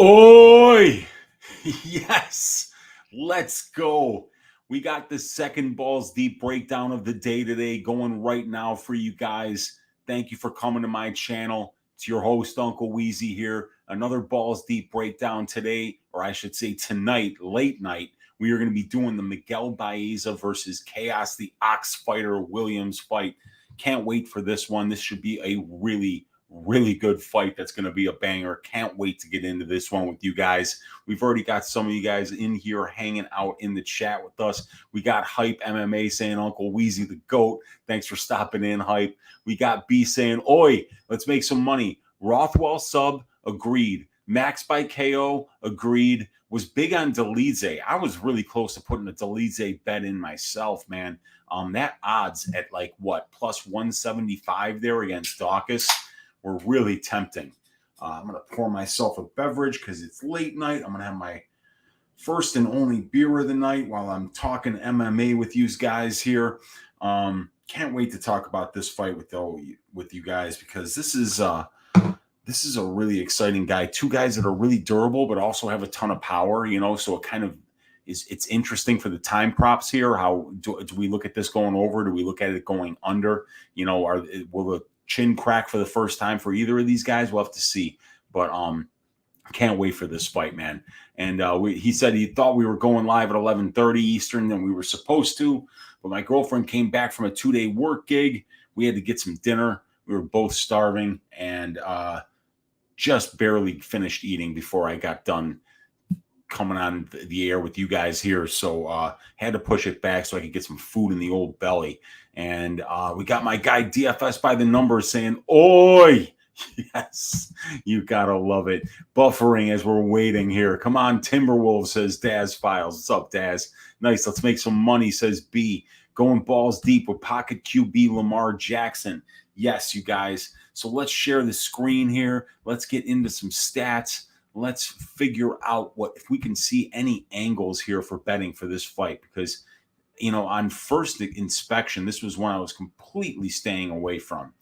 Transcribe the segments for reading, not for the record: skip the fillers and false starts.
Oi! Yes, let's go. We got the second Balls Deep breakdown of the day today going right now for you guys. Thank you for coming to my channel. It's your host, Uncle Weezy here. Another Balls Deep breakdown today, or I should say tonight, late night. We are going to be doing the Miguel Baeza versus Khaos, the Ox Fighter Williams fight. Can't wait for this one. This should be a really good fight that's going to be a banger. Can't wait to get into this one with you guys. We've already got some of you guys in here hanging out in the chat with us. We got Hype MMA saying Uncle Weezy the GOAT. Thanks for stopping in, Hype. We got B saying, oi, let's make some money. Rothwell sub, agreed. Max by KO, agreed. Was big on Delize. I was really close to putting a Delize bet in myself, man. That odds at like what, plus 175 there against Dawkins were really tempting. I'm going to pour myself a beverage because it's late night. I'm going to have my first and only beer of the night while I'm talking MMA with you guys here. Can't wait to talk about this fight with you guys because this is a really exciting guy. Two guys that are really durable but also have a ton of power, so it kind of it's interesting for the time props here. How do we look at this going over? Do we look at it going under? Will the chin crack for the first time for either of these guys? We'll have to see. But can't wait for this fight, man. And he said he thought we were going live at 11:30 Eastern and we were supposed to, but my girlfriend came back from a 2-day work gig. We had to get some dinner. We were both starving and just barely finished eating before I got done coming on the air with you guys here. So had to push it back so I could get some food in the old belly. And we got my guy DFS by the numbers saying, oi, yes, you gotta love it. Buffering as we're waiting here. Come on, Timberwolves, says Daz Files. What's up, Daz? Nice, let's make some money, says B. Going balls deep with pocket QB Lamar Jackson. Yes, you guys. So let's share the screen here. Let's get into some stats. Let's figure out if we can see any angles here for betting for this fight, because on first inspection, this was one I was completely staying away from.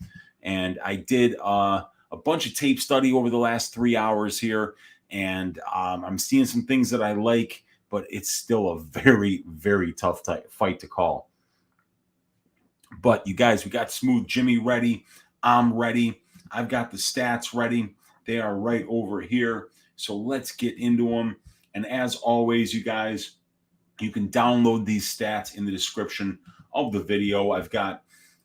And I did a bunch of tape study over the last 3 hours here, and I'm seeing some things that I like, but it's still a very, very tough fight to call. But you guys, we got Smooth Jimmy ready. I'm ready. I've got the stats ready. They are right over here. So let's get into them. And as always, you guys, you can download these stats in the description of the video. I've got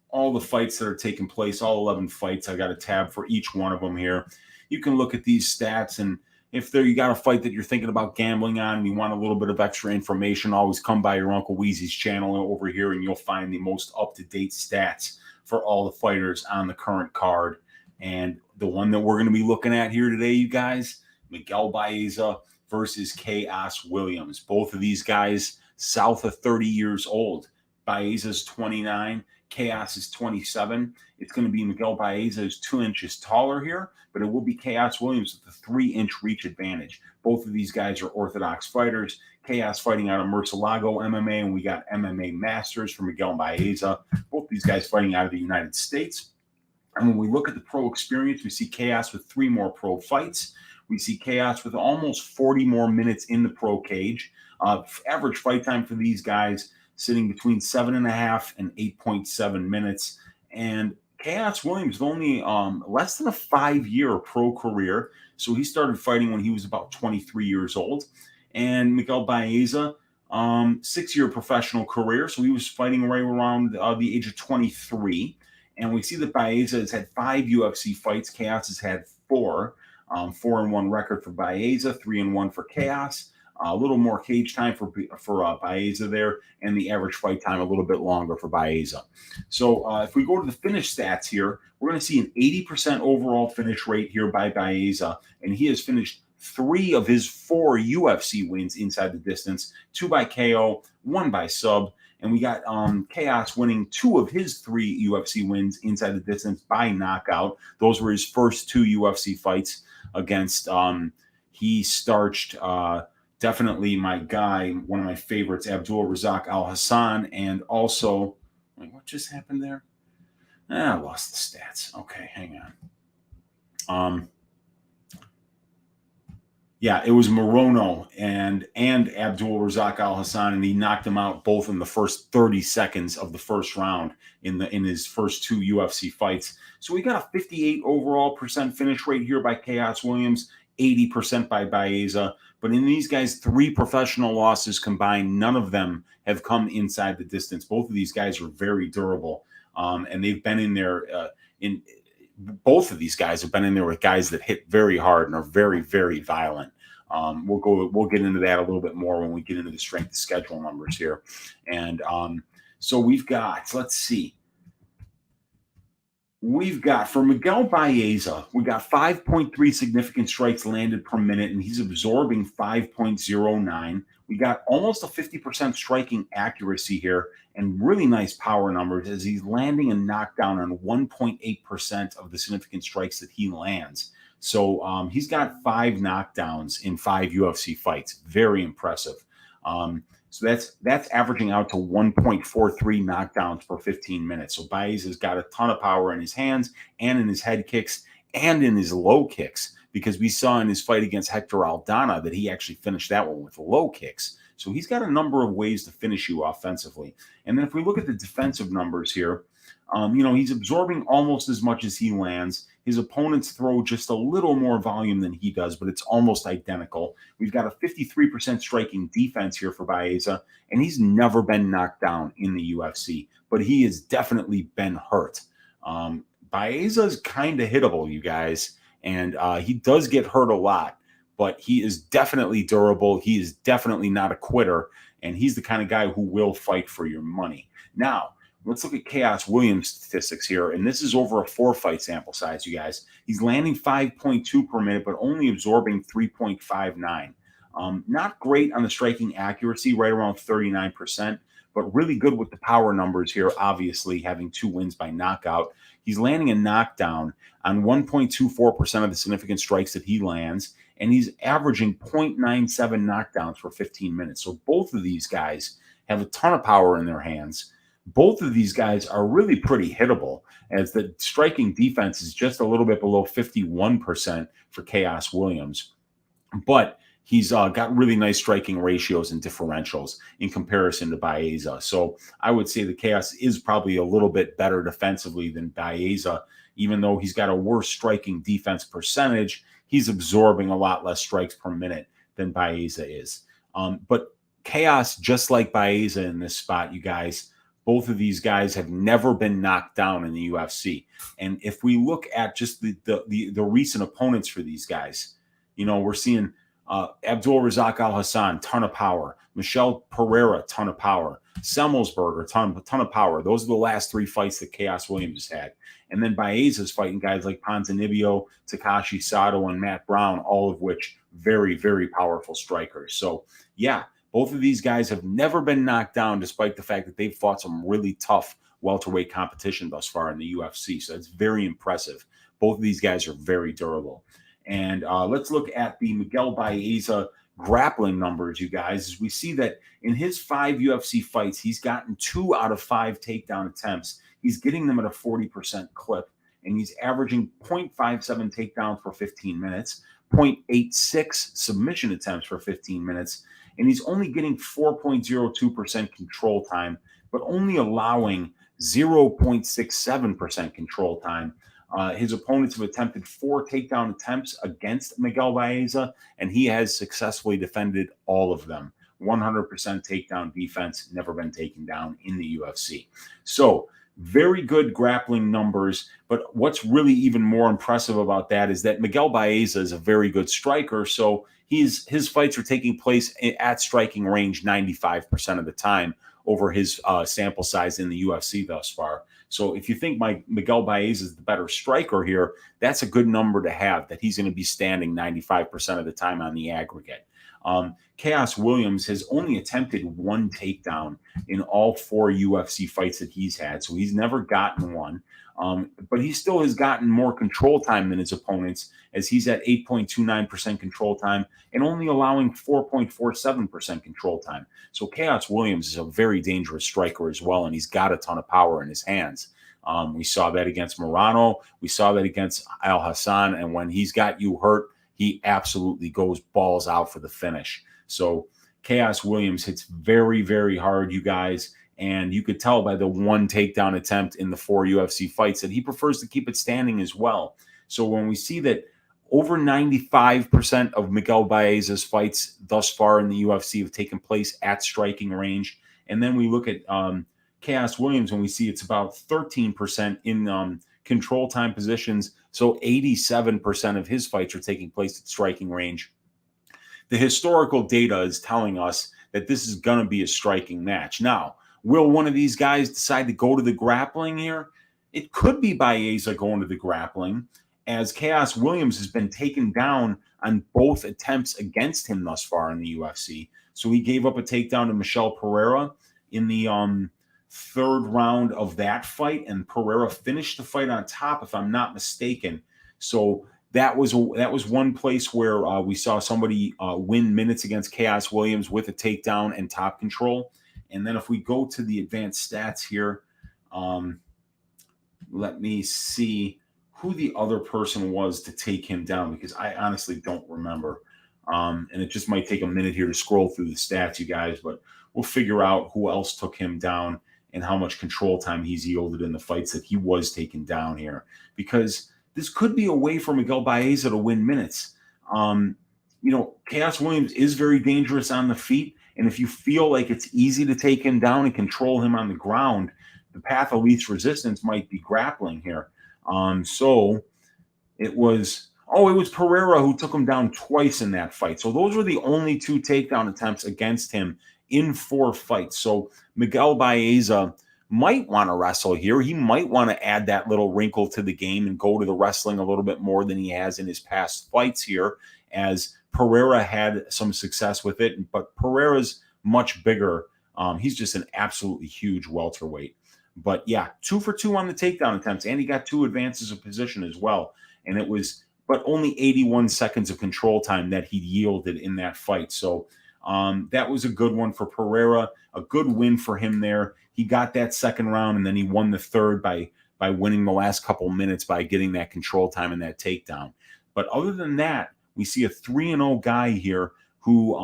all the fights that are taking place, all 11 fights. I got a tab for each one of them here. You can look at these stats, and if you got a fight that you're thinking about gambling on and you want a little bit of extra information, always come by your Uncle Weezy's channel over here and you'll find the most up-to-date stats for all the fighters on the current card. And the one that we're going to be looking at here today, you guys, Miguel Baeza versus Khaos Williams. Both of these guys south of 30 years old. Baeza's 29. Khaos is 27. It's going to be Miguel Baeza is 2 inches taller here, but it will be Khaos Williams with a 3-inch reach advantage. Both of these guys are orthodox fighters. Khaos fighting out of Murcielago MMA, and we got MMA Masters for Miguel Baeza. Both these guys fighting out of the United States. And when we look at the pro experience, we see Khaos with 3 more pro fights. We see Khaos with almost 40 more minutes in the pro cage. Average fight time for these guys sitting between 7.5 and 8.7 minutes. And Khaos Williams is only less than a 5-year pro career. So he started fighting when he was about 23 years old. And Miguel Baeza, 6-year professional career. So he was fighting right around the age of 23. And we see that Baeza has had 5 UFC fights. Khaos has had 4. 4-1 record for Baeza, 3-1 for Khaos. A little more cage time for Baeza there, and the average fight time a little bit longer for Baeza. So if we go to the finish stats here, we're going to see an 80% overall finish rate here by Baeza, and he has finished 3 of his 4 UFC wins inside the distance, 2 by KO, 1 by sub. And we got Khaos winning 2 of his 3 UFC wins inside the distance by knockout. Those were his first 2 UFC fights against, he starched definitely my guy, one of my favorites, Abdul Razak Al Hassan. And also, wait, what just happened there? I lost the stats. Okay, hang on. Yeah, it was Morono and Abdul Razak Al Hassan, and he knocked him out both in the first 30 seconds of the first round in his first two UFC fights. So we got a 58 overall percent finish rate here by Khaos Williams, 80% by Baeza. But in these guys, three professional losses combined, none of them have come inside the distance. Both of these guys are very durable, and they've been in there in both of these guys have been in there with guys that hit very hard and are very, very violent. We'll get into that a little bit more when we get into the strength of schedule numbers here. And so we've got, let's see. We've got for Miguel Baeza, we got 5.3 significant strikes landed per minute, and he's absorbing 5.09. We got almost a 50% striking accuracy here and really nice power numbers as he's landing a knockdown on 1.8% of the significant strikes that he lands. So he's got 5 knockdowns in 5 UFC fights. Very impressive. So that's averaging out to 1.43 knockdowns per 15 minutes. So Baeza's got a ton of power in his hands and in his head kicks and in his low kicks, because we saw in his fight against Hector Aldana that he actually finished that one with low kicks. So he's got a number of ways to finish you offensively. And then if we look at the defensive numbers here, he's absorbing almost as much as he lands. His opponents throw just a little more volume than he does, but it's almost identical. We've got a 53% striking defense here for Baeza, and he's never been knocked down in the UFC, but he has definitely been hurt. Baeza's kind of hittable, you guys, and he does get hurt a lot, but he is definitely durable. He is definitely not a quitter, and he's the kind of guy who will fight for your money. Now, let's look at Khaos Williams' statistics here, and this is over a 4-fight sample size, you guys. He's landing 5.2 per minute, but only absorbing 3.59. Not great on the striking accuracy, right around 39%, but really good with the power numbers here, obviously, having 2 wins by knockout. He's landing a knockdown on 1.24% of the significant strikes that he lands, and he's averaging 0.97 knockdowns for 15 minutes. So both of these guys have a ton of power in their hands. Both of these guys are really pretty hittable, as the striking defense is just a little bit below 51% for Khaos Williams. But he's got really nice striking ratios and differentials in comparison to Baeza. So I would say that Khaos is probably a little bit better defensively than Baeza. Even though he's got a worse striking defense percentage, he's absorbing a lot less strikes per minute than Baeza is. But Khaos, just like Baeza in this spot, you guys, both of these guys have never been knocked down in the UFC. And if we look at just the recent opponents for these guys, we're seeing Abdul Razak Al Hassan, ton of power. Michel Pereira, ton of power. Semmelsberger, ton of power. Those are the last 3 fights that Khaos Williams has had. And then Baeza's fighting guys like Ponzinibbio, Takashi Sato, and Matt Brown, all of which very, very powerful strikers. So, yeah, both of these guys have never been knocked down, despite the fact that they've fought some really tough welterweight competition thus far in the UFC. So it's very impressive. Both of these guys are very durable. And let's look at the Miguel Baeza grappling numbers, you guys. As we see that in his 5 UFC fights, he's gotten 2 out of 5 takedown attempts. He's getting them at a 40% clip, and he's averaging 0.57 takedowns for 15 minutes, 0.86 submission attempts for 15 minutes, and he's only getting 4.02% control time, but only allowing 0.67% control time. His opponents have attempted 4 takedown attempts against Miguel Baeza, and he has successfully defended all of them. 100% takedown defense, never been taken down in the UFC. So very good grappling numbers, but what's really even more impressive about that is that Miguel Baeza is a very good striker, so his fights are taking place at striking range 95% of the time over his sample size in the UFC thus far. So if you think Miguel Baeza is the better striker here, that's a good number to have, that he's going to be standing 95% of the time on the aggregate. Khaos Williams has only attempted 1 takedown in all 4 UFC fights that he's had, so he's never gotten one. But he still has gotten more control time than his opponents, as he's at 8.29% control time and only allowing 4.47% control time. So Khaos Williams is a very dangerous striker as well, and he's got a ton of power in his hands. We saw that against Morano. We saw that against Al Hassan, and when he's got you hurt, he absolutely goes balls out for the finish. So Khaos Williams hits very, very hard, you guys. And you could tell by the one takedown attempt in the 4 UFC fights that he prefers to keep it standing as well. So when we see that over 95% of Miguel Baeza's fights thus far in the UFC have taken place at striking range, and then we look at Khaos Williams and we see it's about 13% in control time positions. So 87% of his fights are taking place at striking range. The historical data is telling us that this is going to be a striking match. Now, will one of these guys decide to go to the grappling here? It could be Baeza going to the grappling, as Khaos Williams has been taken down on both attempts against him thus far in the UFC. So he gave up a takedown to Michel Pereira in the third round of that fight, and Pereira finished the fight on top, if I'm not mistaken. So that was one place where we saw somebody win minutes against Khaos Williams with a takedown and top control. And then if we go to the advanced stats here, let me see who the other person was to take him down, because I honestly don't remember. And it just might take a minute here to scroll through the stats, you guys, but we'll figure out who else took him down and how much control time he's yielded in the fights that he was taken down here, because this could be a way for Miguel Baeza to win minutes. Khaos Williams is very dangerous on the feet, and if you feel like it's easy to take him down and control him on the ground, the path of least resistance might be grappling here. So it was Pereira who took him down twice in that fight. So those were the only 2 takedown attempts against him in 4 fights. So Miguel Baeza might want to wrestle here. He might want to add that little wrinkle to the game and go to the wrestling a little bit more than he has in his past fights here, as Pereira had some success with it, but Pereira's much bigger. He's just an absolutely huge welterweight. But yeah, 2 for 2 on the takedown attempts, and he got 2 advances of position as well. And it was, but only 81 seconds of control time that he yielded in that fight. So that was a good one for Pereira, a good win for him there. He got that second round, and then he won the third by winning the last couple minutes by getting that control time and that takedown. But other than that, we see a 3-0 guy here who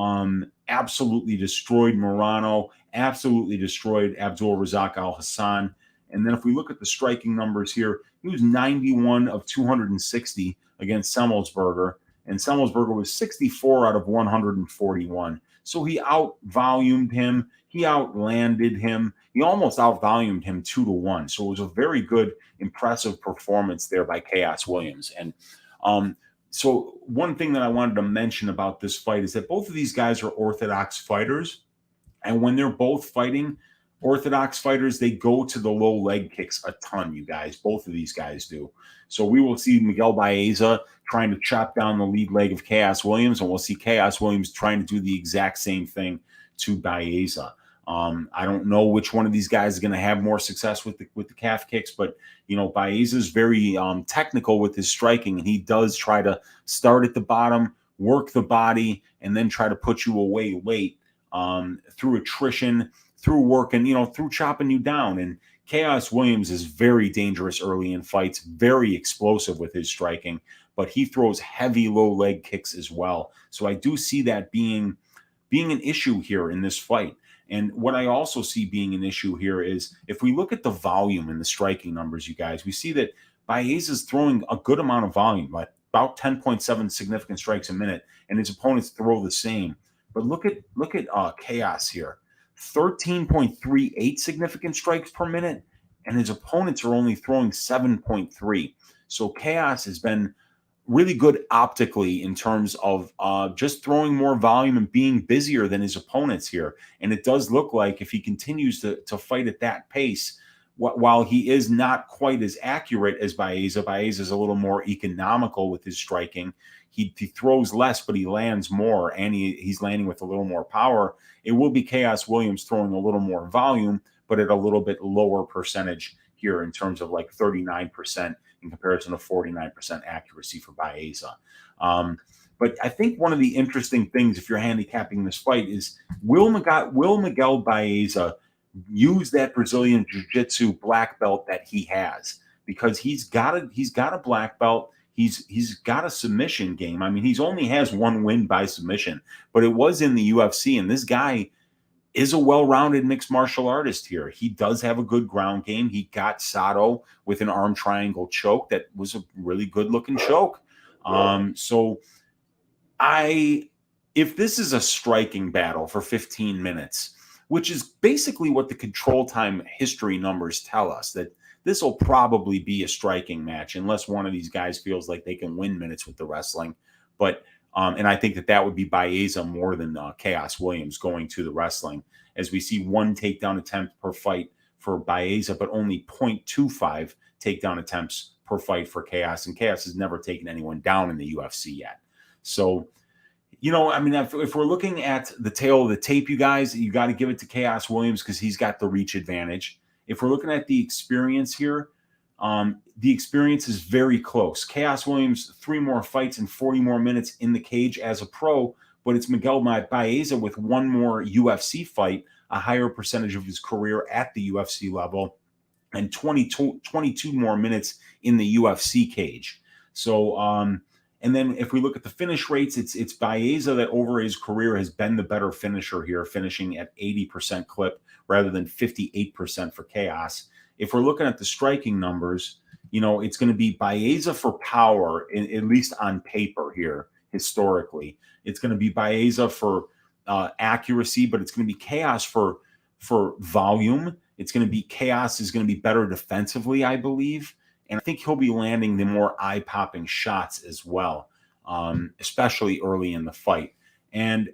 absolutely destroyed Morano, absolutely destroyed Abdul Razak Al Hassan. And then if we look at the striking numbers here, he was 91 of 260 against Semmelsberger, and Semmelsberger was 64 out of 141. So he out-volumed him. He outlanded him. He almost out-volumed him 2-1. So it was a very good, impressive performance there by Khaos Williams. And so one thing that I wanted to mention about this fight is that both of these guys are orthodox fighters. And when they're both fighting, orthodox fighters, they go to the low leg kicks a ton, you guys. Both of these guys do. So we will see Miguel Baeza trying to chop down the lead leg of Khaos Williams, and we'll see Khaos Williams trying to do the exact same thing to Baeza. I don't know which one of these guys is going to have more success with the calf kicks, but Baeza is very technical with his striking, and he does try to start at the bottom, work the body, and then try to put you away late through attrition, through working, through chopping you down. And Khaos Williams is very dangerous early in fights, very explosive with his striking, but he throws heavy low leg kicks as well. So I do see that being an issue here in this fight. And what I also see being an issue here is if we look at the volume and the striking numbers, you guys, we see that Baeza is throwing a good amount of volume, like about 10.7 significant strikes a minute, and his opponents throw the same. But look at Khaos here. 13.38 significant strikes per minute, and his opponents are only throwing 7.3. So Khaos has been really good optically in terms of just throwing more volume and being busier than his opponents here. And it does look like if he continues to fight at that pace, while he is not quite as accurate as Baeza is a little more economical with his striking. He throws less, but he lands more, and he's landing with a little more power. It will be Khaos Williams throwing a little more volume, but at a little bit lower percentage here in terms of like 39% in comparison to 49% accuracy for Baeza. But I think one of the interesting things, if you're handicapping this fight, is will Miguel Baeza use that Brazilian Jiu-Jitsu black belt that he has? Because he's got a black belt. he's got a submission game. I mean, he's only has one win by submission, but it was in the UFC, and this guy is a well-rounded mixed martial artist here. He does have a good ground game. He got Sato with an arm triangle choke that was a really good-looking choke. So if this is a striking battle for 15 minutes, which is basically what the control time history numbers tell us, that this will probably be a striking match unless one of these guys feels like they can win minutes with the wrestling. But and I think that would be Baeza more than Khaos Williams going to the wrestling, as we see one takedown attempt per fight for Baeza, but only 0.25 takedown attempts per fight for Khaos. And Khaos has never taken anyone down in the UFC yet. So, I mean, if we're looking at the tail of the tape, you guys, you got to give it to Khaos Williams because he's got the reach advantage. If we're looking at the experience here, the experience is very close. Khaos Williams, 3 more fights and 40 more minutes in the cage as a pro, but it's Miguel Baeza with 1 more UFC fight, a higher percentage of his career at the UFC level, and 22 more minutes in the UFC cage. So, and then if we look at the finish rates, it's Baeza that over his career has been the better finisher here, finishing at 80% clip rather than 58% for Khaos. If we're looking at the striking numbers, it's going to be Baeza for power, at least on paper here, historically. It's going to be Baeza for accuracy, but it's going to be Khaos for volume. It's going to be Khaos is going to be better defensively, I believe. And I think he'll be landing the more eye-popping shots as well, especially early in the fight. And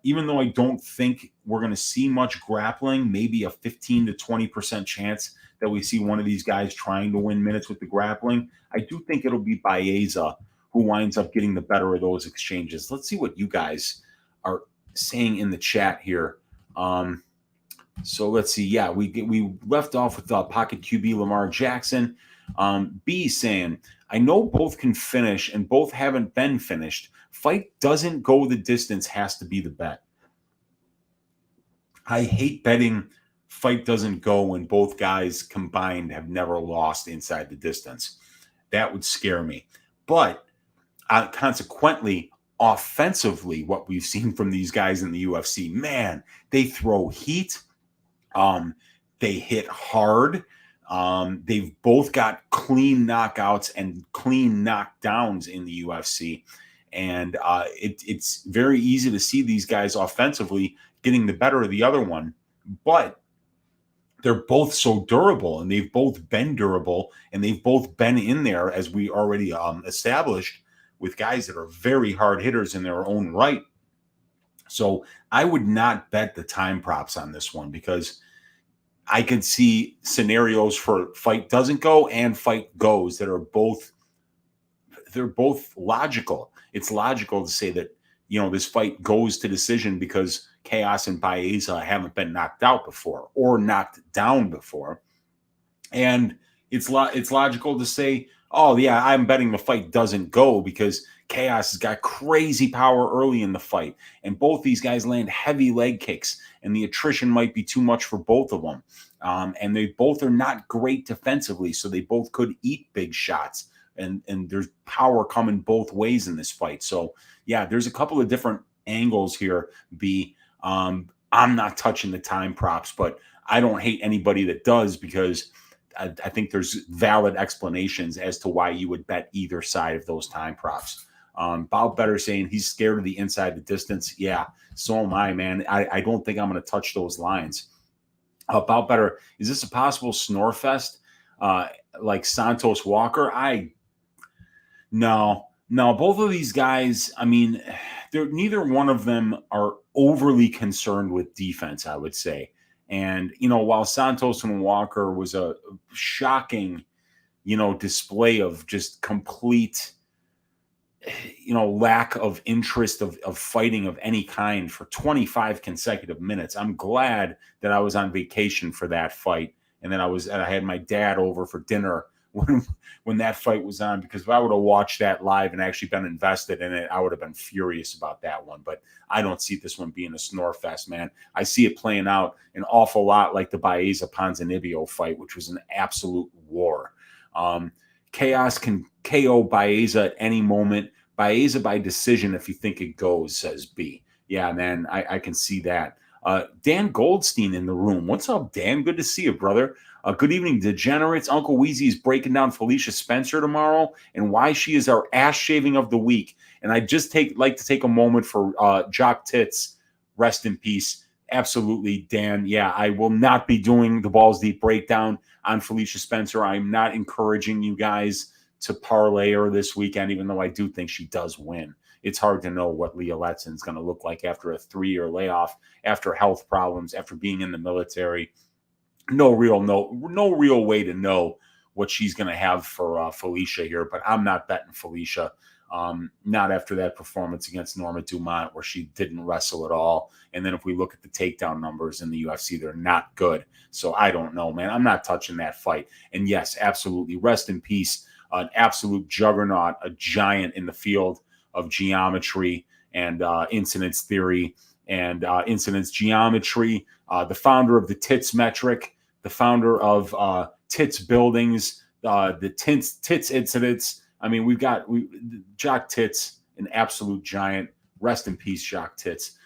even though I don't think we're going to see much grappling, maybe a 15 to 20% chance that we see one of these guys trying to win minutes with the grappling, I do think it'll be Baeza who winds up getting the better of those exchanges. Let's see what you guys are saying in the chat here. So let's see. Yeah, we left off with Pocket QB Lamar Jackson. B saying, I know both can finish and both haven't been finished. Fight doesn't go the distance has to be the bet. I hate betting fight doesn't go when both guys combined have never lost inside the distance. That would scare me. But consequently, offensively, what we've seen from these guys in the UFC, man, they throw heat. They hit hard. They've both got clean knockouts and clean knockdowns in the UFC. And it's very easy to see these guys offensively getting the better of the other one. But they're both so durable, and they've both been durable, and they've both been in there, as we already established, with guys that are very hard hitters in their own right. So I would not bet the time props on this one, because I can see scenarios for fight doesn't go and fight goes that are both logical. It's logical to say that, this fight goes to decision because Khaos and Baeza haven't been knocked out before or knocked down before. And it's logical to say, oh yeah, I'm betting the fight doesn't go because Khaos has got crazy power early in the fight, and both these guys land heavy leg kicks, and the attrition might be too much for both of them. And they both are not great defensively, so they both could eat big shots, and there's power coming both ways in this fight. So yeah, there's a couple of different angles here. I'm not touching the time props, but I don't hate anybody that does, because I think there's valid explanations as to why you would bet either side of those time props. Bob Better saying he's scared of the inside the distance. Yeah, so am I, man. I don't think I'm going to touch those lines. Bob Better, is this a possible snore fest like Santos Walker? No. Both of these guys, I mean, neither one of them are overly concerned with defense, I would say. And, while Santos and Walker was a shocking, display of just complete, lack of interest of fighting of any kind for 25 consecutive minutes. I'm glad that I was on vacation for that fight. And then I had my dad over for dinner when that fight was on, because if I would have watched that live and actually been invested in it, I would have been furious about that one. But I don't see this one being a snore fest, man. I see it playing out an awful lot like the Baeza Ponzinibbio fight, which was an absolute war. Khaos can KO Baeza at any moment. Baeza by decision if you think it goes, says B. Yeah, man, I can see that. Dan Goldstein in the room. What's up, Dan? Good to see you, brother. Good evening, degenerates. Uncle Weezy is breaking down Felicia Spencer tomorrow and why she is our ass shaving of the week. And I just like to take a moment for Jock Tits. Rest in peace. Absolutely, Dan. Yeah, I will not be doing the Balls Deep breakdown on Felicia Spencer. I'm not encouraging you guys to parlay her this weekend, even though I do think she does win. It's hard to know what Leah Letson's going to look like after a 3-year layoff, after health problems, after being in the military. No real way to know what she's going to have for Felicia here, but I'm not betting Felicia. Not after that performance against Norma Dumont where she didn't wrestle at all. And then if we look at the takedown numbers in the UFC, they're not good. So I don't know, man. I'm not touching that fight. And yes, absolutely. Rest in peace. An absolute juggernaut, a giant in the field of geometry and incidence theory and incidence geometry, the founder of the TITS metric, the founder of TITS buildings, the TITS incidents. I mean, we've got Jock Tits, an absolute giant. Rest in peace, Jock Tits.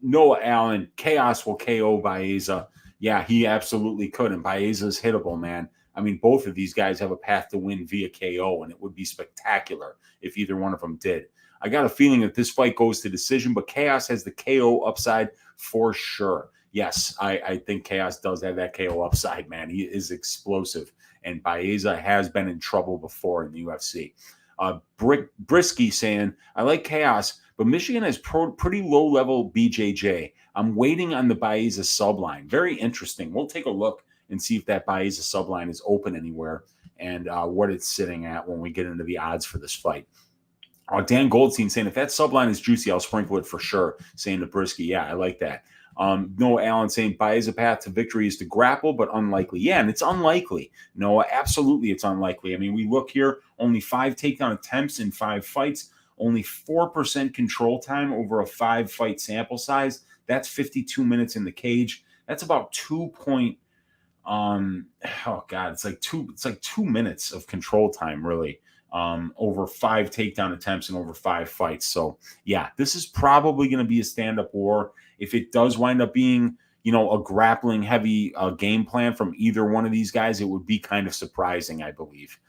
Noah Allen, Khaos will KO Baeza. Yeah, he absolutely could. And Baeza's hittable, man. I mean, both of these guys have a path to win via KO, and it would be spectacular if either one of them did. I got a feeling that this fight goes to decision, but Khaos has the KO upside for sure. Yes, I think Khaos does have that KO upside, man. He is explosive, and Baeza has been in trouble before in the UFC. Brisky saying, I like Khaos, but Michigan has pretty low-level BJJ. I'm waiting on the Baeza subline. Very interesting. We'll take a look and see if that Baeza subline is open anywhere and what it's sitting at when we get into the odds for this fight. Dan Goldstein saying, if that subline is juicy, I'll sprinkle it for sure, saying to Brisky. Yeah, I like that. Noah Allen saying, Baeza path to victory is to grapple, but unlikely. Yeah, and it's unlikely. Noah, absolutely it's unlikely. I mean, we look here, only 5 takedown attempts in 5 fights, only 4% control time over a 5-fight sample size. That's 52 minutes in the cage. That's about 2 it's like 2 minutes of control time, really. Over 5 takedown attempts and over 5 fights. So yeah, this is probably going to be a stand-up war. If it does wind up being, a grappling heavy game plan from either one of these guys, it would be kind of surprising, I believe.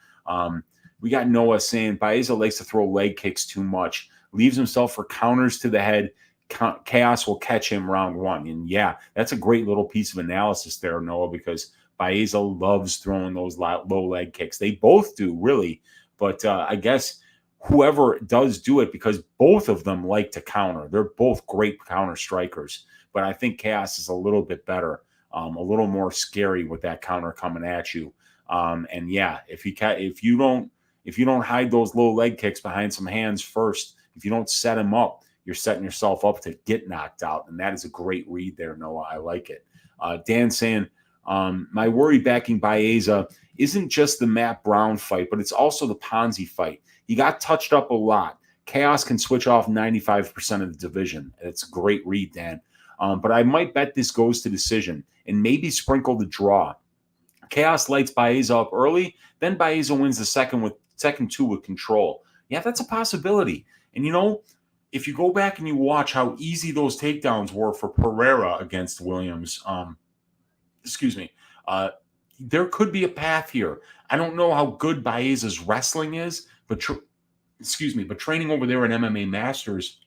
We got Noah saying Baeza likes to throw leg kicks too much, leaves himself for counters to the head. Khaos will catch him round 1. And yeah, that's a great little piece of analysis there, Noah, because Baeza loves throwing those low leg kicks. They both do, really. But I guess whoever does do it, because both of them like to counter. They're both great counter strikers. But I think Khaos is a little bit better, a little more scary with that counter coming at you. And yeah, if you don't hide those low leg kicks behind some hands first, if you don't set them up, you're setting yourself up to get knocked out. And that is a great read there, Noah. I like it. Dan saying, my worry backing Baeza isn't just the Matt Brown fight, but it's also the Ponzi fight. He got touched up a lot. Khaos can switch off 95% of the division. It's a great read, Dan. But I might bet this goes to decision and maybe sprinkle the draw. Khaos lights Baeza up early, then Baeza wins the second 2 with control. Yeah, that's a possibility. And if you go back and you watch how easy those takedowns were for Pereira against Williams, there could be a path here. I don't know how good Baeza's wrestling is, but training over there at MMA Masters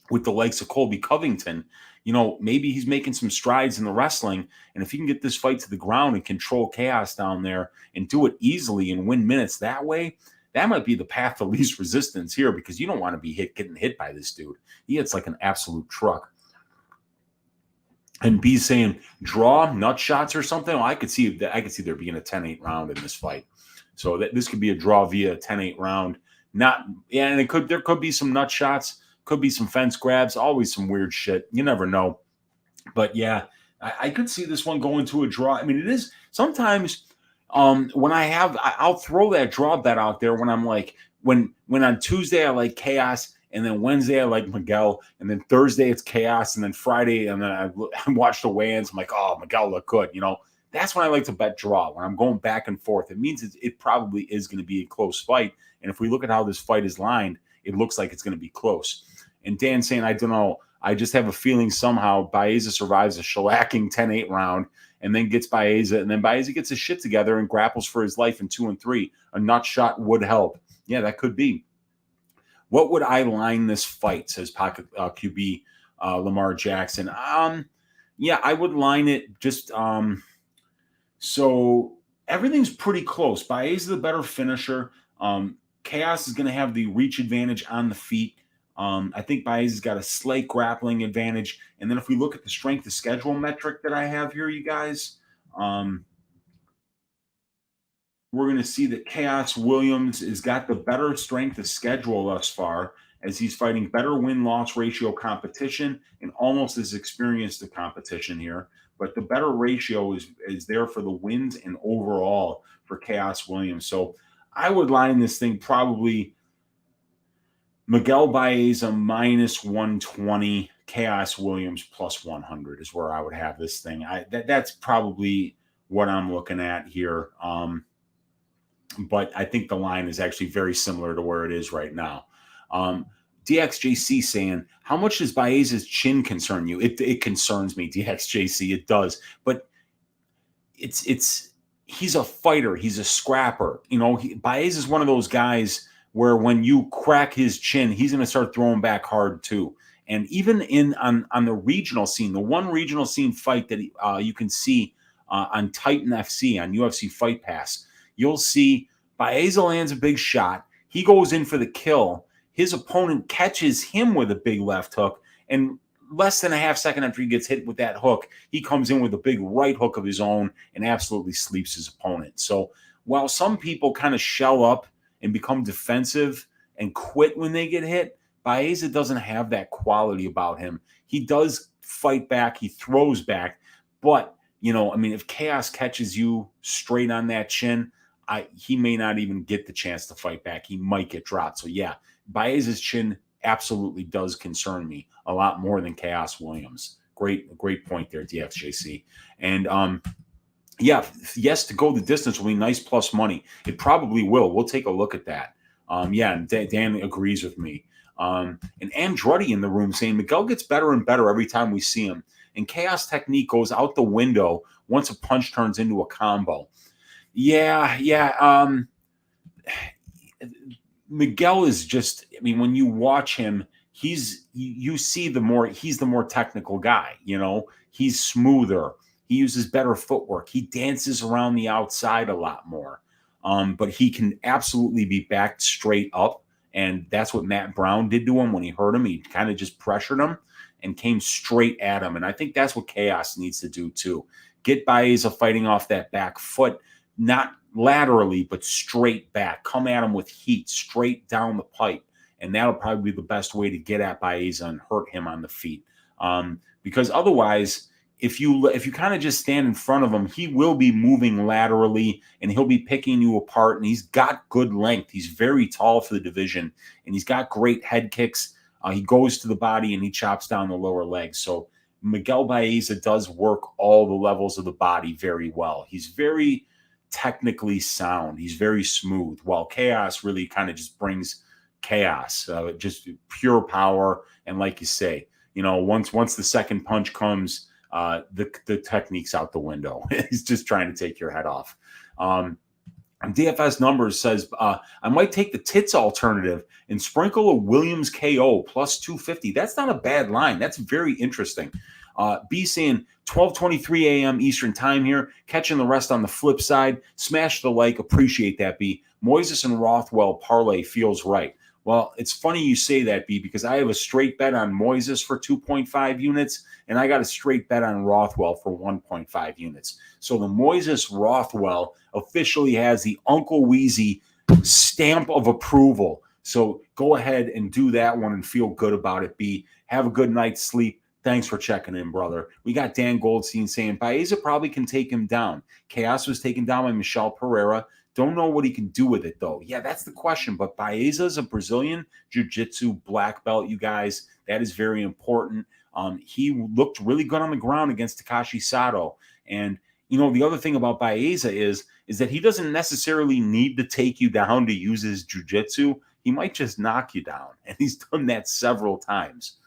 with the likes of Colby Covington, maybe he's making some strides in the wrestling. And if he can get this fight to the ground and control Khaos down there and do it easily and win minutes that way, that might be the path to least resistance here, because you don't want to be getting hit by this dude. He hits like an absolute truck. And B saying draw nut shots or something. Well, I could see there being a 10-8 round in this fight. So this could be a draw via a 10-8 round. And there could be some nut shots, could be some fence grabs, always some weird shit. You never know. But yeah, I could see this one going to a draw. I mean, it is sometimes when I'll throw that draw bet out there when I'm like, when on Tuesday I like Khaos, and then Wednesday I like Miguel, and then Thursday it's Khaos, and then Friday, and then I watch the weigh-ins. I'm like, oh, Miguel looked good. That's when I like to bet draw. When I'm going back and forth, it means it probably is going to be a close fight. And if we look at how this fight is lined, it looks like it's going to be close. And Dan saying, I don't know. I just have a feeling somehow Baeza survives a shellacking 10-8 round and then gets Baeza. And then Baeza gets his shit together and grapples for his life in 2 and 3. A nut shot would help. Yeah, that could be. What would I line this fight, says Pocket QB Lamar Jackson. Yeah, I would line it just so everything's pretty close. Baez is the better finisher. Khaos is going to have the reach advantage on the feet. I think Baez has got a slight grappling advantage. And then if we look at the strength of schedule metric that I have here, you guys, we're going to see that Khaos Williams has got the better strength of schedule thus far, as he's fighting better win-loss ratio competition and almost as experienced a competition here. But the better ratio is there for the wins and overall for Khaos Williams. So I would line this thing probably Miguel Baeza minus 120, Khaos Williams plus 100 is where I would have this thing. That's probably what I'm looking at here. But I think the line is actually very similar to where it is right now. DXJC saying, how much does Baeza's chin concern you? It concerns me, DXJC. It does. But he's a fighter. He's a scrapper. You know, Baeza is one of those guys where when you crack his chin, he's going to start throwing back hard too. And even on the regional scene, the one regional scene fight that you can see on Titan FC, on UFC Fight Pass, you'll see Baeza lands a big shot. He goes in for the kill. His opponent catches him with a big left hook. And less than a half second after he gets hit with that hook, he comes in with a big right hook of his own and absolutely sleeps his opponent. So while some people kind of shell up and become defensive and quit when they get hit, Baeza doesn't have that quality about him. He does fight back. He throws back. But, you know, I mean, if Khaos catches you straight on that chin, he may not even get the chance to fight back. He might get dropped. So, yeah, Baeza's chin absolutely does concern me a lot more than Khaos Williams. Great point there, DXJC. And, yeah, yes, to go the distance will be nice plus money. It probably will. We'll take a look at that. Yeah, Dan agrees with me. And Andretti in the room saying Miguel gets better and better every time we see him. And Khaos technique goes out the window once a punch turns into a combo. Yeah. Miguel is just, I mean, when you watch him, you see he's the more technical guy, you know, he's smoother. He uses better footwork. He dances around the outside a lot more. But he can absolutely be backed straight up. And that's what Matt Brown did to him when he hurt him. He kind of just pressured him and came straight at him. And I think that's what Khaos needs to do too. Get Baeza fighting off that back foot, not laterally, but straight back. Come at him with heat, straight down the pipe. And that'll probably be the best way to get at Baeza and hurt him on the feet. Because otherwise, if you kind of just stand in front of him, he will be moving laterally and he'll be picking you apart. And he's got good length. He's very tall for the division and he's got great head kicks. He goes to the body and he chops down the lower legs. So Miguel Baeza does work all the levels of the body very well. He's very technically sound. He's very smooth, while Khaos really kind of just brings chaos, just pure power. And like you say, you know, once the second punch comes, the technique's out the window. He's just trying to take your head off. DFS Numbers says, I might take the tits alternative and sprinkle a Williams KO plus 250. That's not a bad line. That's very interesting. B saying 12:23 a.m. Eastern time here. Catching the rest on the flip side. Smash the like. Appreciate that, B. Moises and Rothwell parlay feels right. Well, it's funny you say that, B, because I have a straight bet on Moises for 2.5 units, and I got a straight bet on Rothwell for 1.5 units. So the Moises Rothwell officially has the Uncle Weezy stamp of approval. So go ahead and do that one and feel good about it, B. Have a good night's sleep. Thanks for checking in, brother. We got Dan Goldstein saying Baeza probably can take him down. Khaos was taken down by Michel Pereira. Don't know what he can do with it, though. Yeah, that's the question. But Baeza is a Brazilian jiu-jitsu black belt, you guys. That is very important. He looked really good on the ground against Takashi Sato. And, the other thing about Baeza is that he doesn't necessarily need to take you down to use his jiu-jitsu. He might just knock you down, and he's done that several times.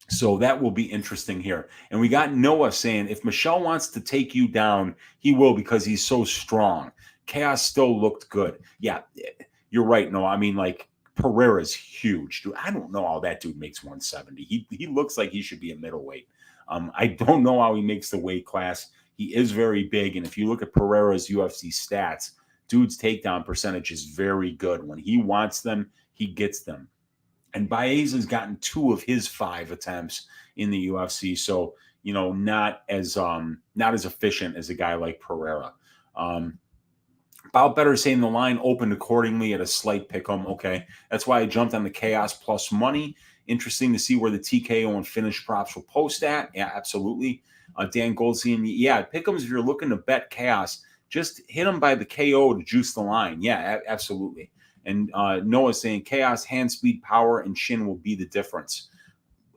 So that will be interesting here. And we got Noah saying, if Michelle wants to take you down, he will, because he's so strong. Khaos still looked good. Yeah, you're right, Noah. I mean, like, Pereira's huge, dude. I don't know how that dude makes 170. He looks like he should be a middleweight. I don't know how he makes the weight class. He is very big, and if you look at Pereira's UFC stats, dude's takedown percentage is very good. When he wants them, he gets them. And Baeza's gotten 2 of his 5 attempts in the UFC, so not as efficient as a guy like Pereira. About better saying the line opened accordingly at a slight pick'em. Okay, that's why I jumped on the Khaos plus money. Interesting to see where the TKO and finish props will post at. Yeah, absolutely. Dan Goldstein, yeah, pick'ems, if you're looking to bet Khaos, just hit him by the KO to juice the line. Yeah, absolutely. And Noah's saying Khaos, hand speed, power, and chin will be the difference.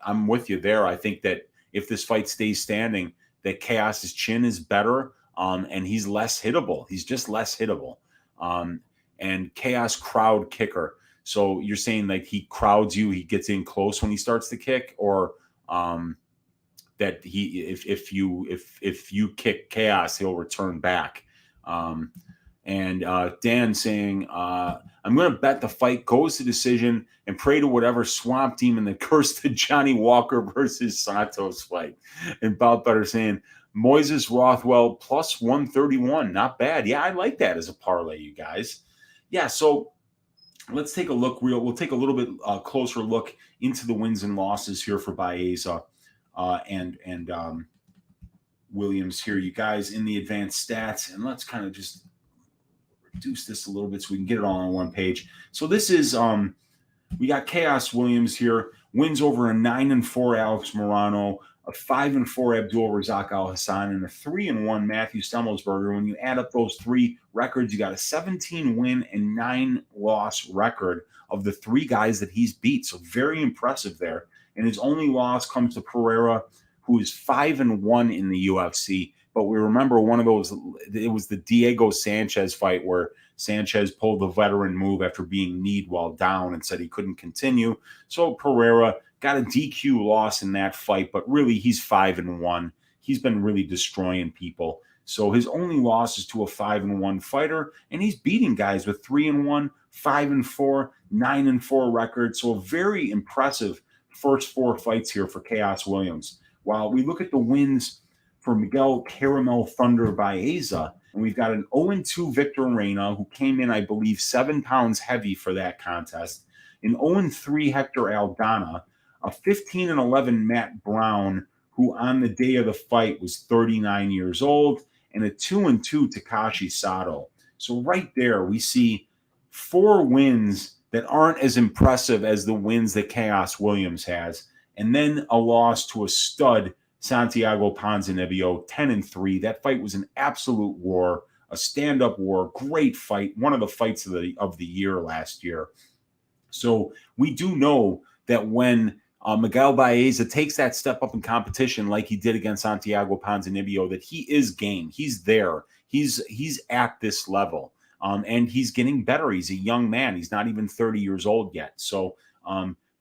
I'm with you there. I think that if this fight stays standing, that Khaos's chin is better, and he's less hittable. He's just less hittable. And Khaos crowd kicker. So you're saying like he crowds you, he gets in close when he starts to kick, or that if you kick Khaos, he'll return back. And Dan saying, I'm going to bet the fight goes to decision and pray to whatever swamp demon that cursed the Johnny Walker versus Santos fight. And Bout Better saying, Moises Rothwell plus 131. Not bad. Yeah, I like that as a parlay, you guys. Yeah, so let's take a look. We'll take a little bit closer look into the wins and losses here for Baeza and Williams here, you guys, in the advanced stats. And let's kind of just reduce this a little bit so we can get it all on one page. So this is we got Khaos Williams here, wins over a 9-4 Alex Morano, a 5-4 Abdul Razak Al Hassan, and a 3-1 Matthew Stemmelsberger. When you add up those 3 records, you got a 17-win and 9-loss record of the 3 guys that he's beat. So very impressive there. And his only loss comes to Pereira, who is 5-1 in the UFC. But we remember one of those, it was the Diego Sanchez fight where Sanchez pulled the veteran move after being kneed while down and said he couldn't continue. So Pereira got a DQ loss in that fight, but really he's 5-1. He's been really destroying people. So his only loss is to a 5-1 fighter, and he's beating guys with 3-1, 5-4, 9-4 records. So a very impressive first 4 fights here for Khaos Williams. While we look at the wins for Miguel Caramel Thunder Baeza, and we've got an 0-2 Victor Reina, who came in, I believe, 7 pounds heavy for that contest, an 0-3 Hector Aldana, a 15-11 Matt Brown, who on the day of the fight was 39 years old, and a 2-2 Takashi Sato. So right there, we see 4 wins that aren't as impressive as the wins that Khaos Williams has, and then a loss to a stud Santiago Ponzinibbio, 10-3. That fight was an absolute war, a stand-up war, great fight, one of the fights of the year last year. So we do know that when Miguel Baeza takes that step up in competition like he did against Santiago Ponzinibbio, that he is game. He's there. He's at this level, and he's getting better. He's a young man. He's not even 30 years old yet. So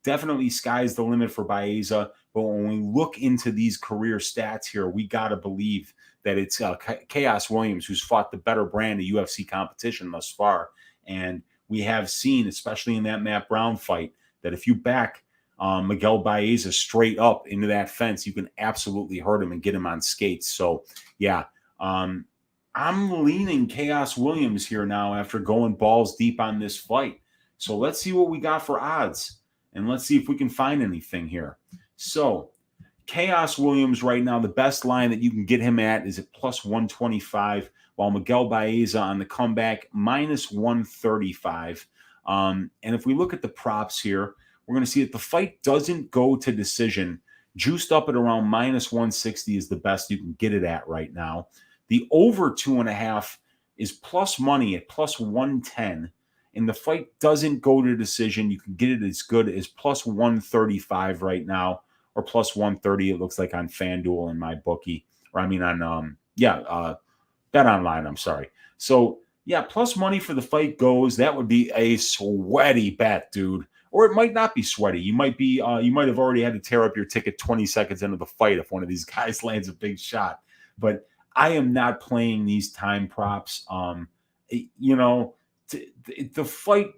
definitely sky's the limit for Baeza. But when we look into these career stats here, we got to believe that it's Khaos Williams who's fought the better brand of UFC competition thus far. And we have seen, especially in that Matt Brown fight, that if you back Miguel Baeza straight up into that fence, you can absolutely hurt him and get him on skates. So, yeah, I'm leaning Khaos Williams here now after going balls deep on this fight. So let's see what we got for odds, and let's see if we can find anything here. So Khaos Williams right now, the best line that you can get him at is at plus 125, while Miguel Baeza on the comeback, minus 135. And if we look at the props here, we're going to see that the fight doesn't go to decision. Juiced up at around minus 160 is the best you can get it at right now. The over 2.5 is plus money at plus 110. And the fight doesn't go to decision. You can get it as good as plus 135 right now, or plus 130, it looks like on FanDuel and my bookie. or I mean on Bet Online. I'm sorry. So yeah, plus money for the fight goes. That would be a sweaty bet, dude. Or it might not be sweaty. You might have already had to tear up your ticket 20 seconds into the fight if one of these guys lands a big shot. But I am not playing these time props. The fight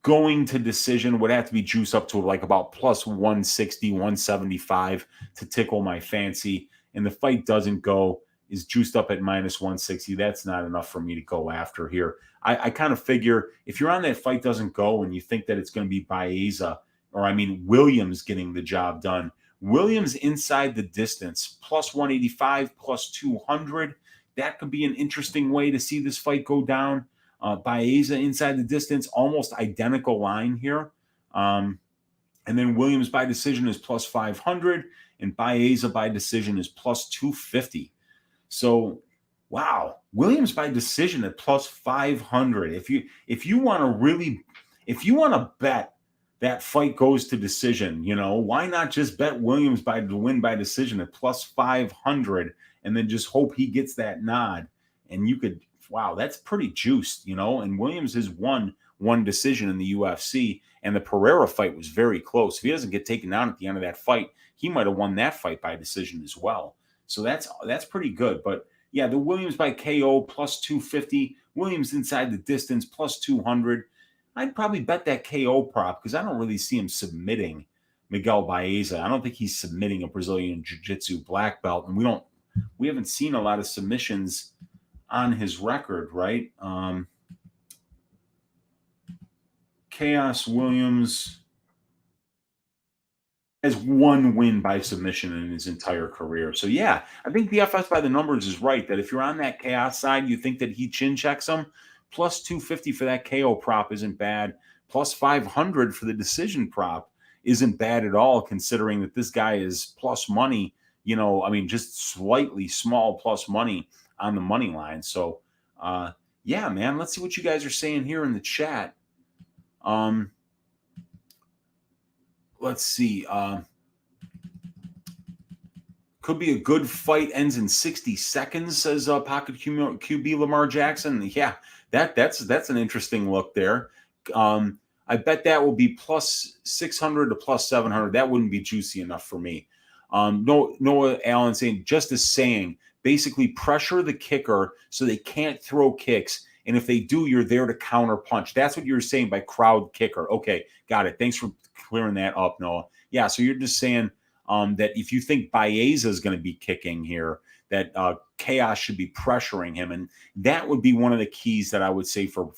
going to decision would have to be juiced up to like about plus 160, 175 to tickle my fancy. And the fight doesn't go, is juiced up at minus 160. That's not enough for me to go after here. I kind of figure if you're on that fight doesn't go and you think that it's going to be Baeza, or I mean Williams getting the job done. Williams inside the distance, plus 185, plus 200. That could be an interesting way to see this fight go down. Baeza inside the distance, almost identical line here. And then Williams by decision is plus 500, and Baeza by decision is plus 250. So, wow, Williams by decision at plus 500. If you want to bet that fight goes to decision, why not just bet Williams to win by decision at plus 500 and then just hope he gets that nod? And you could, wow, that's pretty juiced, and Williams has won one decision in the UFC, and the Pereira fight was very close. If he doesn't get taken down at the end of that fight, he might have won that fight by decision as well. So that's pretty good. But yeah, the Williams by KO plus 250, Williams inside the distance plus 200. I'd probably bet that KO prop because I don't really see him submitting Miguel Baeza. I don't think he's submitting a Brazilian Jiu-Jitsu black belt, and we haven't seen a lot of submissions on his record, right? Khaos Williams has one win by submission in his entire career. So yeah, I think the FS by the numbers is right that if you're on that Khaos side, you think that he chin checks him, plus 250 for that KO prop isn't bad. Plus 500 for the decision prop isn't bad at all, considering that this guy is plus money, just slightly small plus money on the money line. So yeah, man, let's see what you guys are saying here in the chat. Let's see. Could be a good fight. Ends in 60 seconds, says Pocket QB Lamar Jackson. Yeah, that's an interesting look there. I bet that will be plus 600 to plus 700. That wouldn't be juicy enough for me. Noah Allen saying, just as saying, basically pressure the kicker so they can't throw kicks. And if they do, you're there to counter punch. That's what you're saying by crowd kicker. Okay, got it. Thanks for clearing that up, Noah. Yeah, so you're just saying that if you think Baeza is going to be kicking here, that Khaos should be pressuring him. And that would be one of the keys that I would say for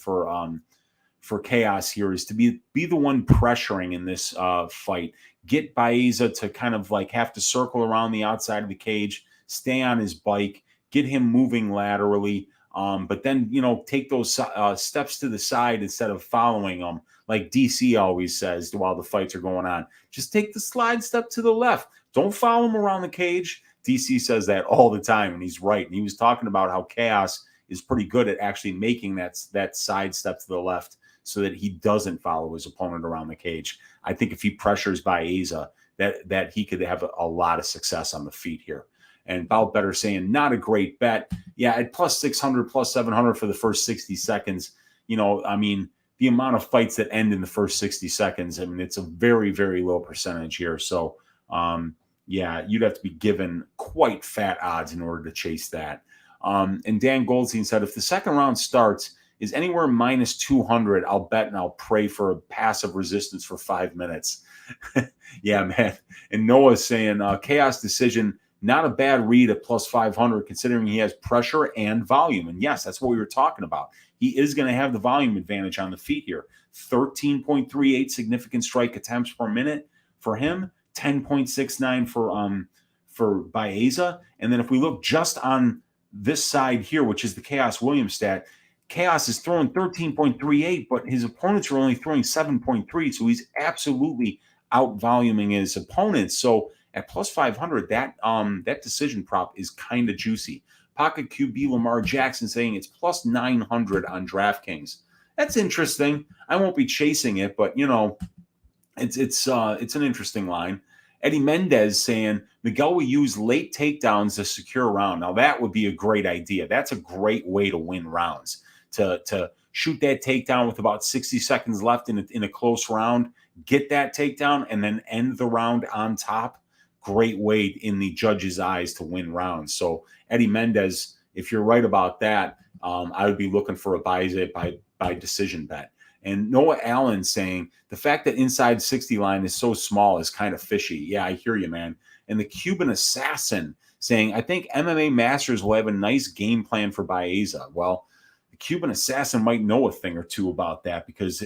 Khaos here is to be the one pressuring in this fight. Get Baeza to kind of like have to circle around the outside of the cage, stay on his bike, get him moving laterally. But then, take those steps to the side instead of following them, like DC always says while the fights are going on. Just take the slide step to the left. Don't follow him around the cage. DC says that all the time, and he's right. And he was talking about how Khaos is pretty good at actually making that side step to the left so that he doesn't follow his opponent around the cage. I think if he pressures Baeza, that he could have a lot of success on the feet here. And Bout Better saying, not a great bet. Yeah, at plus 600, plus 700 for the first 60 seconds. The amount of fights that end in the first 60 seconds, it's a very, very low percentage here. So, yeah, you'd have to be given quite fat odds in order to chase that. And Dan Goldstein said, if the second round starts, is anywhere minus 200, I'll bet and I'll pray for a passive resistance for 5 minutes. Yeah, man. And Noah's saying, Khaos decision, not a bad read at plus 500, considering he has pressure and volume. And yes, that's what we were talking about. He is going to have the volume advantage on the feet here. 13.38 significant strike attempts per minute for him, 10.69 for Baeza. And then if we look just on this side here, which is the Khaos Williams stat, Khaos is throwing 13.38, but his opponents are only throwing 7.3. So he's absolutely out-voluming his opponents. So at plus 500, that decision prop is kind of juicy. Pocket QB Lamar Jackson saying it's plus 900 on DraftKings. That's interesting. I won't be chasing it, but it's an interesting line. Eddie Mendez saying Miguel will use late takedowns to secure a round. Now that would be a great idea. That's a great way to win rounds. To shoot that takedown with about 60 seconds left in a close round, get that takedown, and then end the round on top. Great way in the judge's eyes to win rounds. So Eddie Mendez, if you're right about that, I would be looking for a by decision bet. And Noah Allen saying the fact that inside 60 line is so small is kind of fishy. Yeah, I hear you, man. And the Cuban Assassin saying, I think MMA Masters will have a nice game plan for Baeza. Well, the Cuban Assassin might know a thing or two about that because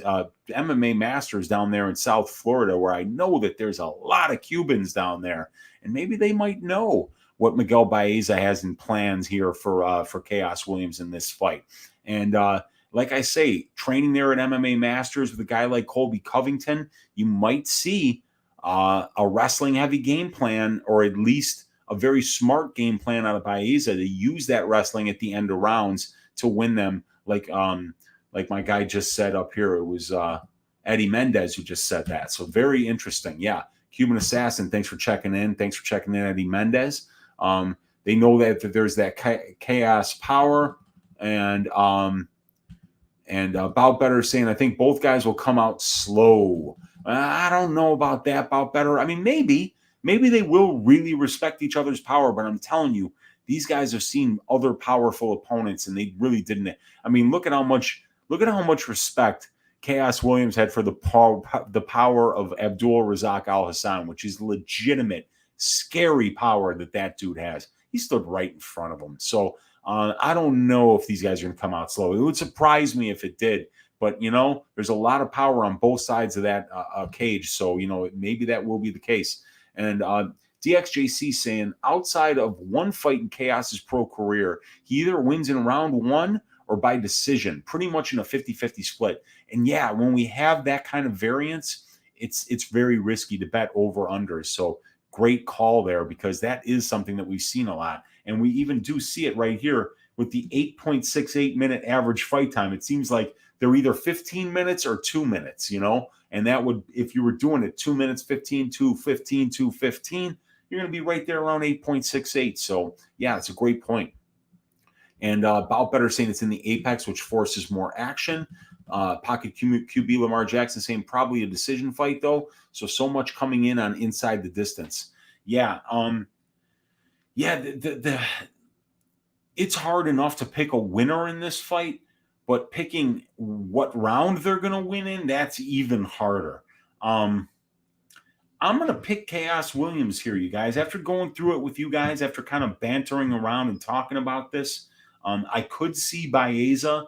MMA Masters down there in South Florida, where I know that there's a lot of Cubans down there, and maybe they might know what Miguel Baeza has in plans here for Khaos Williams in this fight. And like I say, training there at MMA Masters with a guy like Colby Covington, you might see a wrestling heavy game plan, or at least a very smart game plan out of Baeza to use that wrestling at the end of rounds to win them. Like my guy just said up here, it was Eddie Mendez who just said that. So very interesting. Yeah. Cuban Assassin, thanks for checking in. Thanks for checking in, Eddie Mendez. They know that there's that chaos power, and Bout Better saying, I think both guys will come out slow. I don't know about that, Bout Better. I mean, maybe they will really respect each other's power, but I'm telling you, these guys have seen other powerful opponents, and they really didn't. I mean, look at how much respect Khaos Williams had for the power of Abdul Razak Al Hassan, which is legitimate, scary power that dude has. He stood right in front of him. So I don't know if these guys are going to come out slow. It would surprise me if it did. But, there's a lot of power on both sides of that cage. So, maybe that will be the case. And DXJC saying, outside of one fight in Khaos's pro career, he either wins in round one or by decision, pretty much in a 50-50 split. And yeah, when we have that kind of variance, it's very risky to bet over under. So great call there, because that is something that we've seen a lot. And we even do see it right here with the 8.68 minute average fight time. It seems like they're either 15 minutes or 2 minutes, and that would, if you were doing it 2 minutes, 15, 2:15, 2:15, you're going to be right there around 8.68. So yeah, it's a great point. And Bout Better saying it's in the apex, which forces more action. Pocket QB Lamar Jackson saying probably a decision fight though. So much coming in on inside the distance. Yeah. It's hard enough to pick a winner in this fight, but picking what round they're going to win in, that's even harder. I'm going to pick Khaos Williams here, you guys. After going through it with you guys, after kind of bantering around and talking about this, I could see Baeza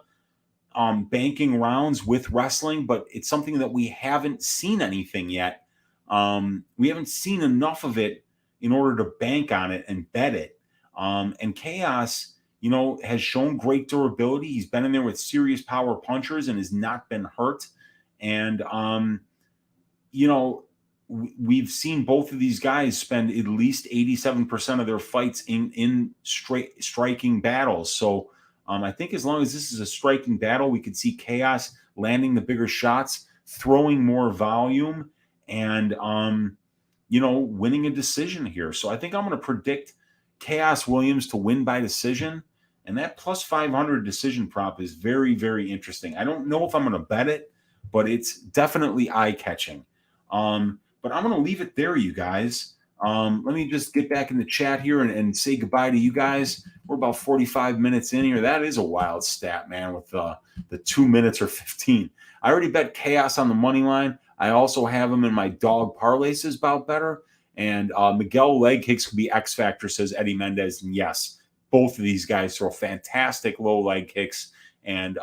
banking rounds with wrestling, but it's something that we haven't seen anything yet. We haven't seen enough of it in order to bank on it and bet it. And Khaos, has shown great durability. He's been in there with serious power punchers and has not been hurt. And, we've seen both of these guys spend at least 87% of their fights in straight striking battles. So I think as long as this is a striking battle, we could see Khaos landing the bigger shots, throwing more volume, and winning a decision here. So I think I'm going to predict Khaos Williams to win by decision, and that plus 500 decision prop is very, very interesting. I don't know if I'm going to bet it, but it's definitely eye-catching. But I'm going to leave it there, you guys. Let me just get back in the chat here and say goodbye to you guys. We're about 45 minutes in here. That is a wild stat, man, with the 2 minutes or 15. I already bet Khaos on the money line. I also have him in my dog parlay, says Bout Better. And Miguel leg kicks could be X factor, says Eddie Mendez. And yes, both of these guys throw fantastic low leg kicks. And,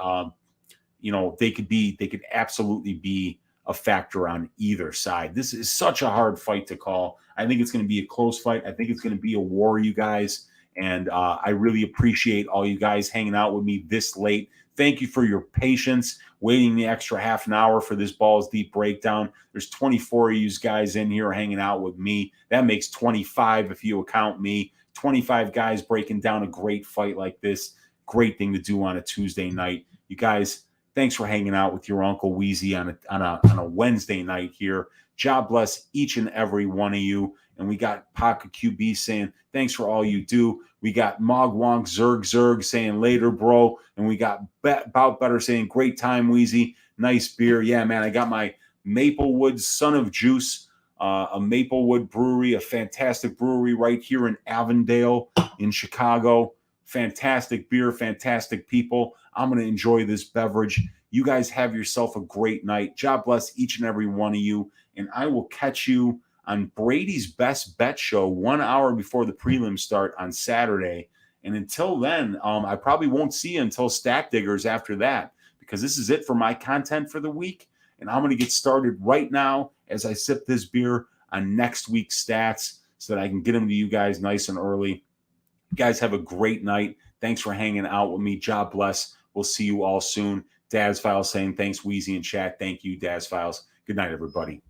they could absolutely be a factor on either side. This is such a hard fight to call. I think it's going to be a close fight. I think it's going to be a war, you guys. And I really appreciate all you guys hanging out with me this late. Thank you for your patience, waiting the extra half an hour for this Balls Deep breakdown. There's 24 of you guys in here hanging out with me. That makes 25 if you account me. 25 guys breaking down a great fight like this. Great thing to do on a Tuesday night. You guys, thanks for hanging out with your Uncle Weezy on a Wednesday night here. God bless each and every one of you. And we got Pocket QB saying, thanks for all you do. We got Mog Wonk Zerg saying, later, bro. And we got Bout Better saying, great time, Weezy. Nice beer. Yeah, man, I got my Maplewood Son of Juice, a Maplewood brewery, a fantastic brewery right here in Avondale in Chicago. Fantastic beer, fantastic people. I'm going to enjoy this beverage. You guys have yourself a great night. God bless each and every one of you. And I will catch you on Brady's Best Bet show 1 hour before the prelims start on Saturday. And until then, I probably won't see you until Stack Diggers after that, because this is it for my content for the week. And I'm going to get started right now as I sip this beer on next week's stats so that I can get them to you guys nice and early. You guys have a great night. Thanks for hanging out with me. God bless. We'll see you all soon. Daz Files saying thanks, Weezy and chat. Thank you, Daz Files. Good night, everybody.